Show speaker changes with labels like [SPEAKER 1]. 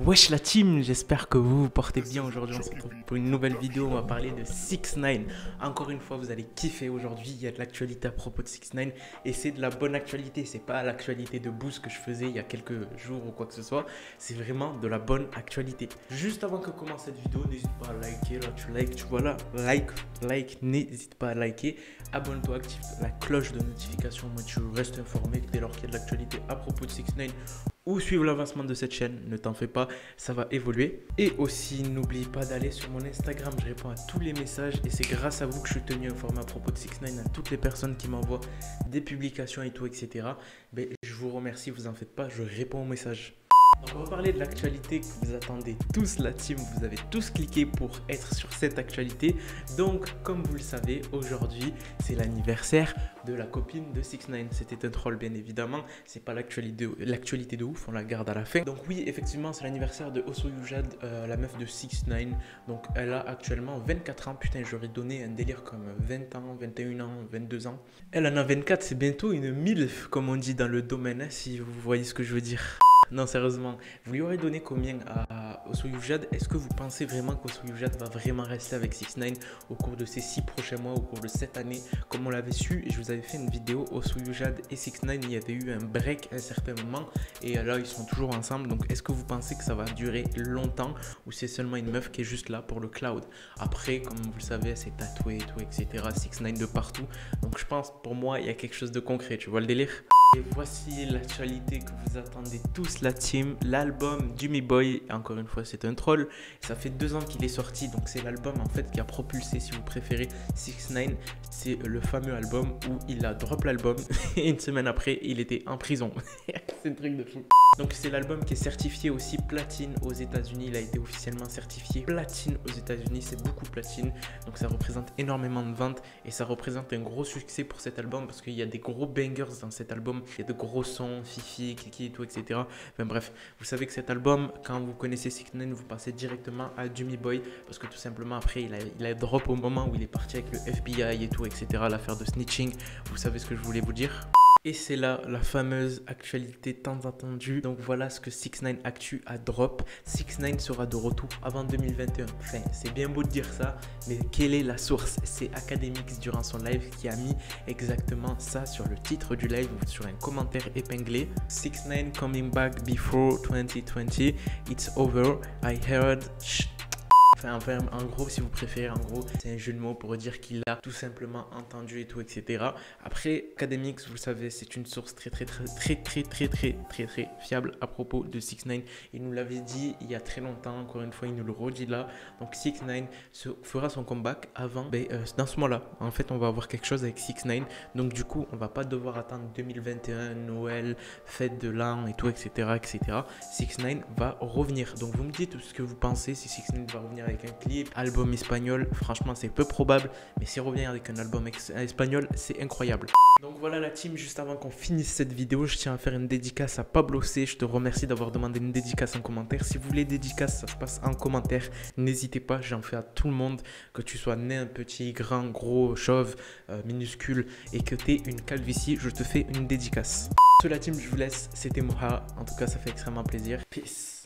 [SPEAKER 1] Wesh la team, j'espère que vous vous portez bien aujourd'hui. On se retrouve pour une nouvelle vidéo. On va parler de 6ix9ine. Encore une fois, vous allez kiffer aujourd'hui. Il y a de l'actualité à propos de 6ix9ine et c'est de la bonne actualité. C'est pas l'actualité de boost que je faisais il y a quelques jours ou quoi que ce soit. C'est vraiment de la bonne actualité. Juste avant que commence cette vidéo, n'hésite pas à liker. Là, tu likes, tu vois là, like, n'hésite pas à liker. Abonne-toi, active la cloche de notification. Moi, tu restes informé dès lors qu'il y a de l'actualité à propos de 6ix9ine. Ou suivre l'avancement de cette chaîne, ne t'en fais pas, ça va évoluer. Et aussi, n'oublie pas d'aller sur mon Instagram, je réponds à tous les messages et c'est grâce à vous que je suis tenu informé à propos de 6ix9ine, à toutes les personnes qui m'envoient des publications et tout, etc. Mais je vous remercie, vous en faites pas, je réponds aux messages. Donc on va parler de l'actualité que vous attendez tous, la team, vous avez tous cliqué pour être sur cette actualité. Donc comme vous le savez, aujourd'hui c'est l'anniversaire de la copine de 6ix9ine. C'était un troll bien évidemment, c'est pas l'actualité de ouf, on la garde à la fin. Donc oui, effectivement c'est l'anniversaire de Osoyujad, la meuf de 6ix9ine. Donc elle a actuellement 24 ans, putain j'aurais donné un délire comme 20 ans, 21 ans, 22 ans. Elle en a 24, c'est bientôt une MILF comme on dit dans le domaine, hein, si vous voyez ce que je veux dire. Non, sérieusement, vous lui aurez donné combien à Osoyujad? Est-ce que vous pensez vraiment qu'Osoyujad va vraiment rester avec 6ix9ine au cours de ces 6 prochains mois, au cours de cette année? Comme on l'avait su, et je vous avais fait une vidéo, Osoyujad et 6ix9ine, il y avait eu un break à un certain moment, et là, ils sont toujours ensemble. Donc, est-ce que vous pensez que ça va durer longtemps, ou c'est seulement une meuf qui est juste là pour le cloud? Après, comme vous le savez, elle s'est tatouée et tout, etc. 6ix9ine de partout. Donc, je pense, pour moi, il y a quelque chose de concret, tu vois le délire? Et voici l'actualité que vous attendez tous, la team, l'album du Me-Boy. Encore une fois, c'est un troll. Ça fait 2 ans qu'il est sorti, donc c'est l'album en fait qui a propulsé, si vous préférez, 6ix9ine. C'est le fameux album où il a drop l'album et une semaine après, il était en prison. C'est un truc de fou. Donc c'est l'album qui est certifié aussi platine aux États-Unis. Il a été officiellement certifié platine aux États-Unis. C'est beaucoup platine, donc ça représente énormément de ventes et ça représente un gros succès pour cet album parce qu'il y a des gros bangers dans cet album. Il y a de gros sons, Fifi, Kiki et tout, etc. Enfin bref, vous savez que cet album, quand vous connaissez 6ix9ine, vous passez directement à du Me-Boy parce que tout simplement après, il a drop au moment où il est parti avec le FBI et tout, etc. L'affaire de snitching. Vous savez ce que je voulais vous dire? Et c'est là la fameuse actualité tant attendue. Donc voilà ce que 6ix9ine Actu a drop. 6ix9ine sera de retour avant 2021. Enfin, c'est bien beau de dire ça, mais quelle est la source? C'est Akademiks durant son live qui a mis exactement ça sur le titre du live, sur un commentaire épinglé. 6ix9ine coming back before 2020. It's over. I heard. Enfin, en gros, si vous préférez, en gros, c'est un jeu de mots pour dire qu'il a tout simplement entendu et tout, etc. Après, Akademiks, vous le savez, c'est une source très fiable à propos de 6ix9ine. Il nous l'avait dit il y a très longtemps, encore une fois, il nous le redit là. Donc 6ix9ine fera son comeback avant, dans ce mois-là. En fait, on va avoir quelque chose avec 6ix9ine. Donc du coup, on va pas devoir attendre 2021, Noël, fête de l'an et tout, etc., etc. 6ix9ine va revenir. Donc vous me dites ce que vous pensez, si 6ix9ine va revenir avec un clip, album espagnol, franchement c'est peu probable, mais s'il revient avec un album espagnol, c'est incroyable. Donc voilà la team, juste avant qu'on finisse cette vidéo, je tiens à faire une dédicace à Pablo C. Je te remercie d'avoir demandé une dédicace en commentaire. Si vous voulez dédicace, ça se passe en commentaire. N'hésitez pas, j'en fais à tout le monde, que tu sois nain, petit, grand, gros, chauve, minuscule et que tu aies une calvitie, je te fais une dédicace. Sur la team, je vous laisse, c'était Moha. En tout cas, ça fait extrêmement plaisir. Peace.